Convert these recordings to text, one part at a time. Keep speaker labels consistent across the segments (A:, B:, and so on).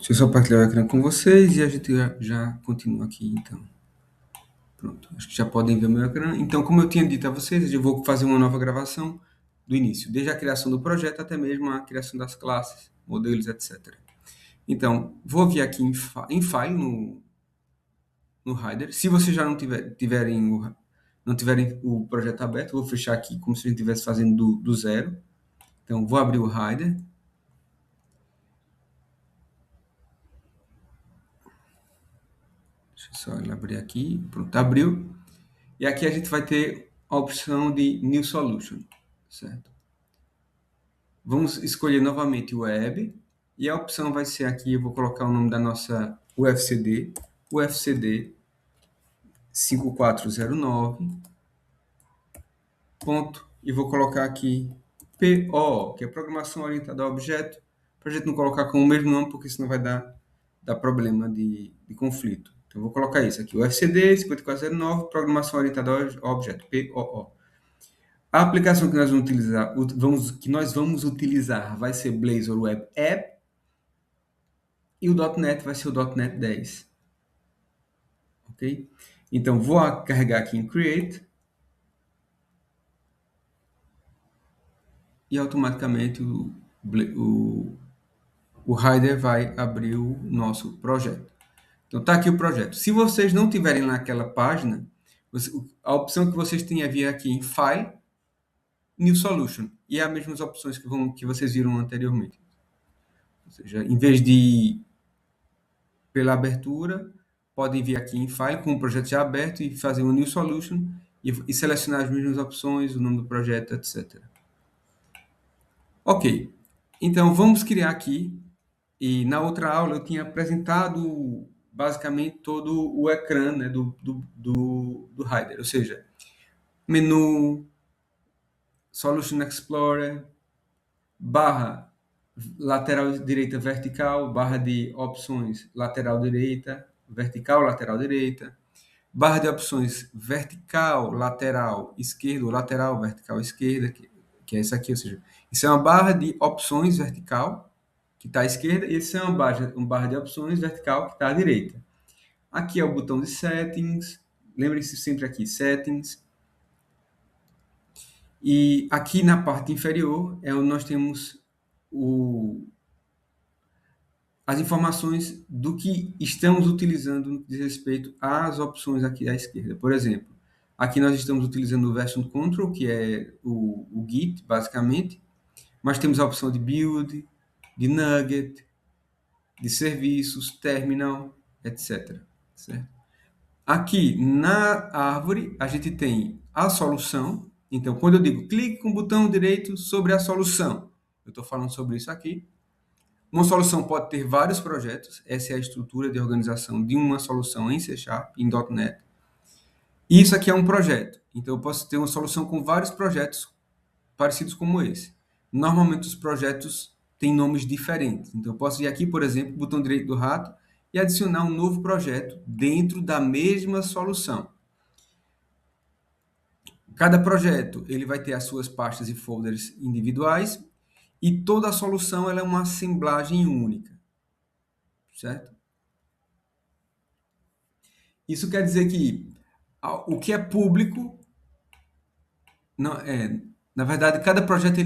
A: Deixa eu só partilhar o ecrã com vocês e a gente já continua aqui, então. Pronto, acho que já podem ver meu ecrã. Então, como eu tinha dito a vocês, eu vou fazer uma nova gravação do início, desde a criação do projeto até mesmo a criação das classes, modelos, etc. Então, vou vir aqui em File, no Rider. Se vocês já não tiverem o projeto aberto, eu vou fechar aqui como se a gente estivesse fazendo do zero. Então, vou abrir o Rider. Deixa eu só ele abrir aqui. Pronto, abriu. E aqui a gente vai ter a opção de New Solution, certo? Vamos escolher novamente o Web. E a opção vai ser aqui, eu vou colocar o nome da nossa UFCD 5409. Ponto. E vou colocar aqui PO, que é Programação Orientada a Objeto, para a gente não colocar com o mesmo nome, porque senão vai dar problema de conflito. Então, vou colocar isso aqui, UFCD 5409, Programação Orientada a Objeto, POO. A aplicação que nós vamos utilizar vai ser Blazor Web App e o .NET vai ser o .NET 10. Ok? Então, vou carregar aqui em Create e automaticamente o Rider vai abrir o nosso projeto. Então, está aqui o projeto. Se vocês não tiverem naquela página, a opção que vocês têm é vir aqui em File, New Solution. E é as mesmas opções que vocês viram anteriormente. Ou seja, em vez de ir pela abertura, podem vir aqui em File com o projeto já aberto e fazer um New Solution e selecionar as mesmas opções, o nome do projeto, etc. Ok. Então, vamos criar aqui. E na outra aula eu tinha apresentado basicamente todo o ecrã, né, do Rider, ou seja, menu, Solution Explorer, barra lateral direita vertical, barra de opções lateral direita, vertical lateral direita, barra de opções vertical lateral esquerdo, lateral vertical esquerda, que é essa aqui, ou seja, isso é uma barra de opções vertical que está à esquerda, e esse é uma barra de opções vertical que está à direita. Aqui é o botão de Settings, lembre-se sempre aqui, Settings. E aqui na parte inferior é onde nós temos as informações do que estamos utilizando no que diz respeito às opções aqui à esquerda. Por exemplo, aqui nós estamos utilizando o Version Control, que é o Git, basicamente, mas temos a opção de Build, de Nugget, de serviços, terminal, etc. Certo? Aqui na árvore a gente tem a solução. Então, quando eu digo clique com o botão direito sobre a solução, eu estou falando sobre isso aqui. Uma solução pode ter vários projetos. Essa é a estrutura de organização de uma solução em C#, em .NET. E isso aqui é um projeto. Então, eu posso ter uma solução com vários projetos parecidos como esse. Normalmente, os projetos têm nomes diferentes. Então, eu posso ir aqui, por exemplo, botão direito do rato e adicionar um novo projeto dentro da mesma solução. Cada projeto ele vai ter as suas pastas e folders individuais e toda a solução ela é uma assemblagem única, certo? Isso quer dizer que o que é público não é, na verdade, cada projeto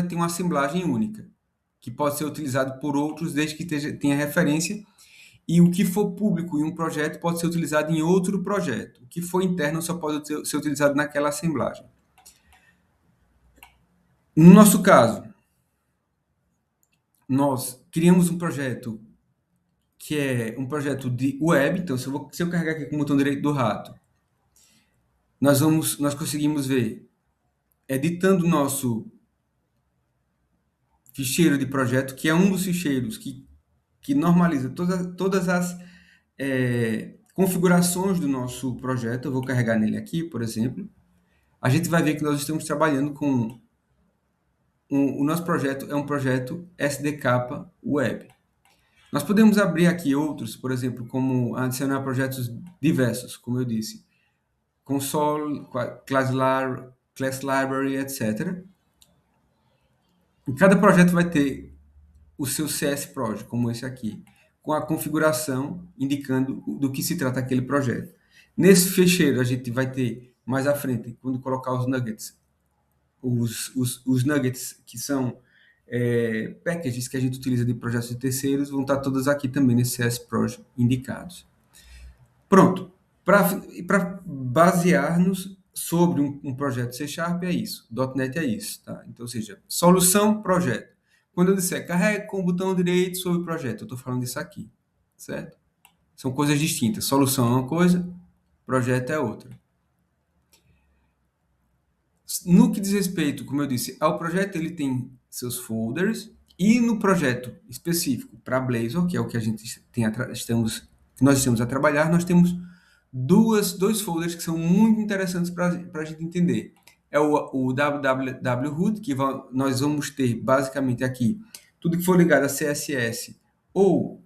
A: tem uma assemblagem única que pode ser utilizado por outros desde que tenha referência. E o que for público em um projeto pode ser utilizado em outro projeto. O que for interno só pode ser utilizado naquela assemblagem. No nosso caso, nós criamos um projeto que é um projeto de web. Então, se eu carregar aqui com o botão direito do rato, nós conseguimos ver, editando o nosso ficheiro de projeto, que é um dos ficheiros que normaliza todas as configurações do nosso projeto. Eu vou carregar nele aqui, por exemplo. A gente vai ver que nós estamos trabalhando com o nosso projeto é um projeto SDK Web. Nós podemos abrir aqui outros, por exemplo, como adicionar projetos diversos, como eu disse, console, class library, etc. E cada projeto vai ter o seu CS Project, como esse aqui, com a configuração indicando do que se trata aquele projeto. Nesse fecheiro, a gente vai ter mais à frente, quando colocar os nuggets, os nuggets que são packages que a gente utiliza de projetos de terceiros, vão estar todos aqui também nesse CS Project indicados. Pronto. Para basear-nos sobre um projeto C Sharp é isso. .NET é isso. Tá? Então, ou seja, solução, projeto. Quando eu disser carregue com o botão direito sobre o projeto, eu estou falando disso aqui. Certo? São coisas distintas. Solução é uma coisa, projeto é outra. No que diz respeito, como eu disse, ao projeto, ele tem seus folders, e no projeto específico para Blazor, que é o que a gente nós estamos a trabalhar, nós temos dois folders que são muito interessantes para a gente entender. É o www.root, que nós vamos ter basicamente aqui tudo que for ligado a CSS ou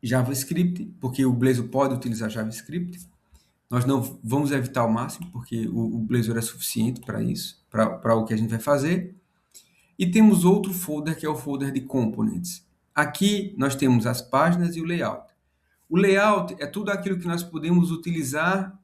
A: JavaScript, porque o Blazor pode utilizar JavaScript. Nós não vamos evitar ao máximo, porque o Blazor é suficiente para isso, para o que a gente vai fazer. E temos outro folder, que é o folder de Components. Aqui nós temos as páginas e o layout. O layout é tudo aquilo que nós podemos utilizar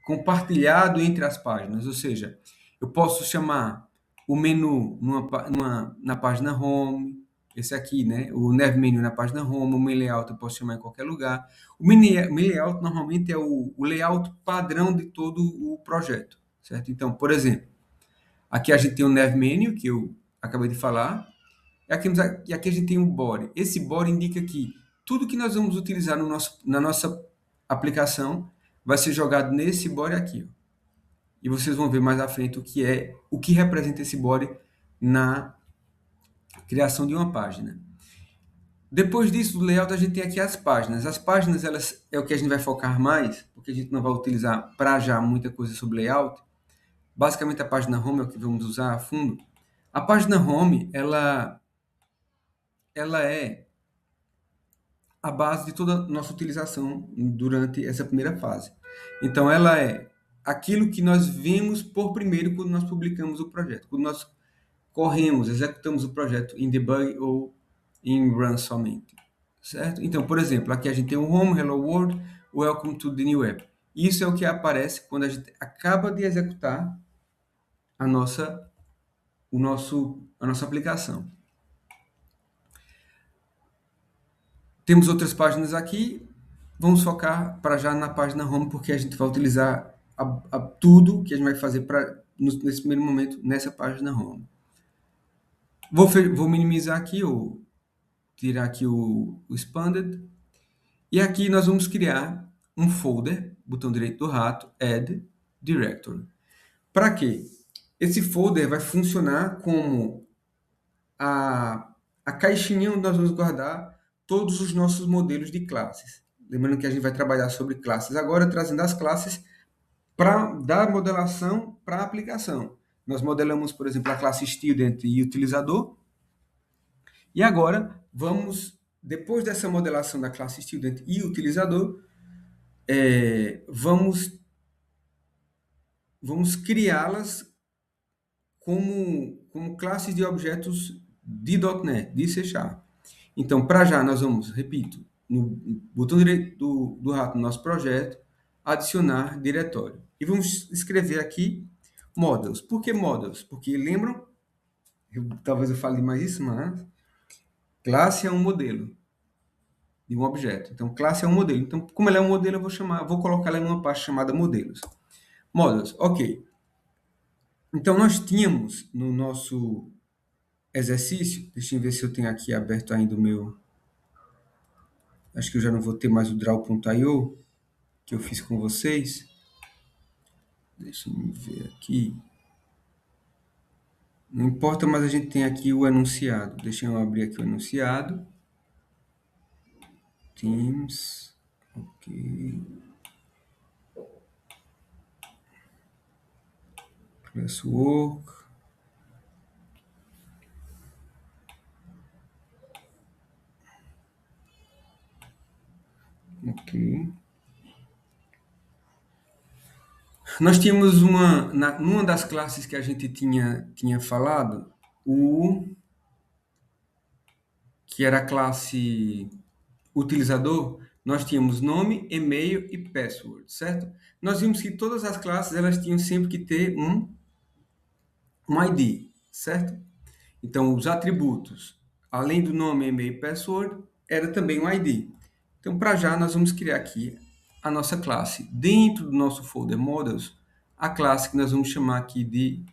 A: compartilhado entre as páginas, ou seja, eu posso chamar o menu na página Home, esse aqui, né? O Nav Menu na página Home, o Main Layout eu posso chamar em qualquer lugar. O Main Layout normalmente é o layout padrão de todo o projeto, certo? Então, por exemplo, aqui a gente tem o Nav Menu, que eu acabei de falar, e aqui a gente tem o Body. Esse Body indica que tudo que nós vamos utilizar na nossa aplicação vai ser jogado nesse body aqui. Ó. E vocês vão ver mais à frente o que representa esse body na criação de uma página. Depois disso, do layout, a gente tem aqui as páginas. As páginas, elas é o que a gente vai focar mais, porque a gente não vai utilizar para já muita coisa sobre layout. Basicamente, a página Home é o que vamos usar a fundo. A página Home, ela é a base de toda a nossa utilização durante essa primeira fase. Então, ela é aquilo que nós vemos por primeiro quando nós publicamos o projeto. Quando nós executamos o projeto em debug ou em run somente. Certo? Então, por exemplo, aqui a gente tem o home, hello world, welcome to the new app. Isso é o que aparece quando a gente acaba de executar a nossa aplicação. Temos outras páginas aqui. Vamos focar para já na página Home, porque a gente vai utilizar tudo que a gente vai fazer nesse primeiro momento nessa página Home. Vou minimizar aqui, ou tirar aqui o Expanded. E aqui nós vamos criar um folder, botão direito do rato, Add Directory. Para quê? Esse folder vai funcionar como a caixinha onde nós vamos guardar todos os nossos modelos de classes. Lembrando que a gente vai trabalhar sobre classes agora, trazendo as classes para dar modelação para a aplicação. Nós modelamos, por exemplo, a classe Student e utilizador. E agora, depois dessa modelação da classe Student e utilizador, vamos criá-las como classes de objetos de .NET, de C Sharp. Então, para já, nós vamos, repito, no botão direito do rato no nosso projeto, adicionar diretório. E vamos escrever aqui models. Por que models? Porque lembram, talvez eu fale mais isso, mas classe é um modelo de um objeto. Então, classe é um modelo. Então, como ela é um modelo, vou colocar ela em uma pasta chamada modelos. Models, ok. Então, nós tínhamos no nosso exercício, deixa eu ver se eu tenho aqui aberto ainda o meu... Acho que eu já não vou ter mais o draw.io que eu fiz com vocês. Deixa eu ver aqui. Não importa, mas a gente tem aqui o enunciado. Deixa eu abrir aqui o enunciado. Teams. Ok. Classwork. Ok. Nós tínhamos numa das classes que a gente tinha falado, que era a classe utilizador, nós tínhamos nome, e-mail e password, certo? Nós vimos que todas as classes elas tinham sempre que ter um ID, certo? Então, os atributos, além do nome, e-mail e password, era também um ID. Então, para já, nós vamos criar aqui a nossa classe. Dentro do nosso folder models, a classe que nós vamos chamar aqui de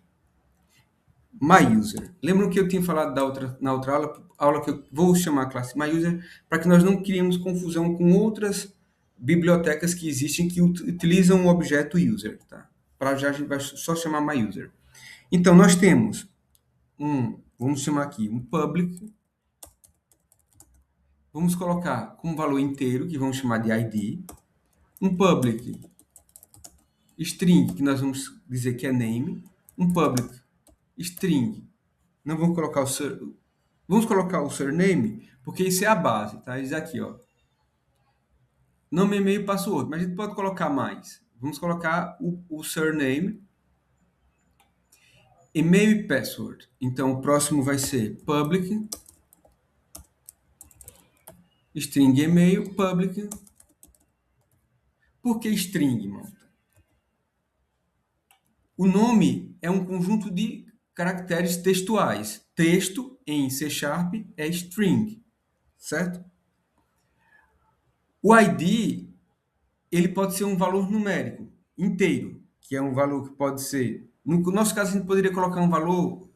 A: MyUser. Lembram que eu tinha falado na outra aula que eu vou chamar a classe MyUser para que nós não criemos confusão com outras bibliotecas que existem que utilizam o objeto user, tá? Para já a gente vai só chamar MyUser. Então, nós temos vamos chamar aqui um public, vamos colocar como valor inteiro, que vamos chamar de ID, um public string, que nós vamos dizer que é name, um public string, não vamos colocar vamos colocar o surname, porque isso é a base, tá? Diz aqui, ó, nome, e-mail, password, mas a gente pode colocar mais. Vamos colocar o surname, e-mail e password. Então, o próximo vai ser public string e-mail, public. Por que string, malta? O nome é um conjunto de caracteres textuais. Texto em C# é string, certo? O ID ele pode ser um valor numérico inteiro, que é um valor que pode ser... No nosso caso, a gente poderia colocar um valor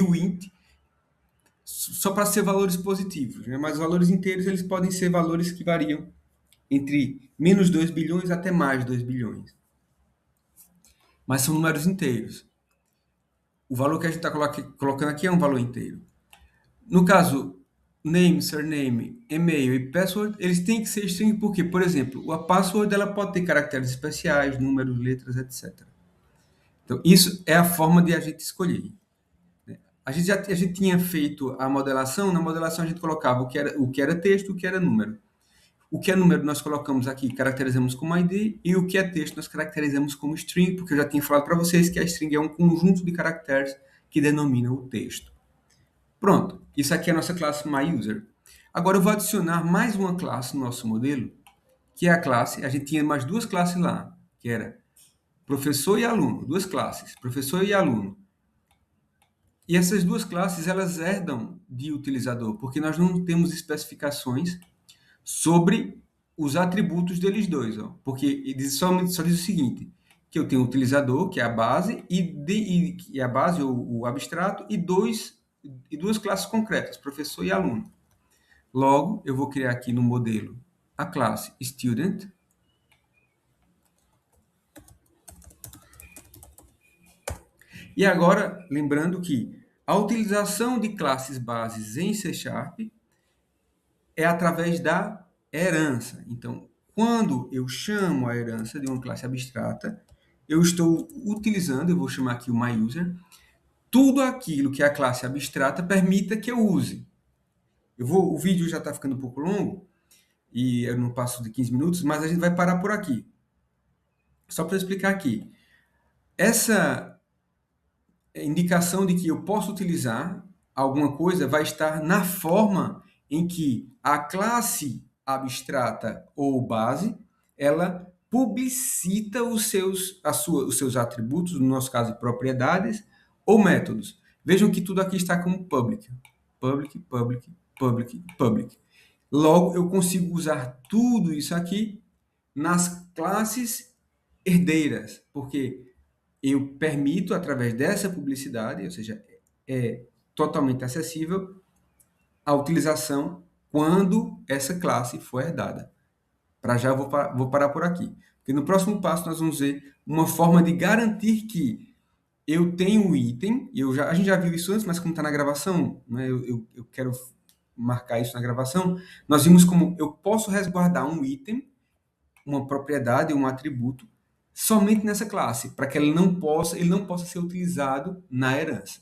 A: uint, só para ser valores positivos, né? Mas valores inteiros eles podem ser valores que variam entre menos 2 bilhões até mais 2 bilhões. Mas são números inteiros. O valor que a gente está colocando aqui é um valor inteiro. No caso, name, surname, e-mail e password, eles têm que ser string porque, por exemplo, a password ela pode ter caracteres especiais, números, letras, etc. Então, isso é a forma de a gente escolher. A gente tinha feito a modelação, na modelação a gente colocava o que era texto, o que era número. O que é número nós colocamos aqui, caracterizamos como ID, e o que é texto nós caracterizamos como string, porque eu já tinha falado para vocês que a string é um conjunto de caracteres que denomina o texto. Pronto, isso aqui é a nossa classe MyUser. Agora eu vou adicionar mais uma classe no nosso modelo, que é a classe, a gente tinha mais duas classes lá, que era professor e aluno, duas classes, professor e aluno. E essas duas classes, elas herdam de utilizador, porque nós não temos especificações sobre os atributos deles dois, ó. Porque ele só diz o seguinte, que eu tenho o utilizador, que é a base, e a base, ou o abstrato, e duas classes concretas, professor e aluno. Logo, eu vou criar aqui no modelo a classe student. E agora, lembrando que a utilização de classes bases em C# é através da herança. Então, quando eu chamo a herança de uma classe abstrata, eu estou utilizando, eu vou chamar aqui o MyUser, tudo aquilo que a classe abstrata permita que eu use. O vídeo já está ficando um pouco longo, e eu não passo de 15 minutos, mas a gente vai parar por aqui. Só para explicar aqui. Essa indicação de que eu posso utilizar alguma coisa vai estar na forma em que a classe abstrata ou base, ela publicita os seus atributos, no nosso caso, propriedades ou métodos. Vejam que tudo aqui está como public. Public, public, public, public. Logo, eu consigo usar tudo isso aqui nas classes herdeiras, porque eu permito, através dessa publicidade, ou seja, é totalmente acessível, a utilização quando essa classe for herdada. Para já, vou parar por aqui. Porque no próximo passo, nós vamos ver uma forma de garantir que eu tenho um item, a gente já viu isso antes, mas como está na gravação, né, eu quero marcar isso na gravação, nós vimos como eu posso resguardar um item, uma propriedade, um atributo, somente nessa classe, para que ele não possa ser utilizado na herança.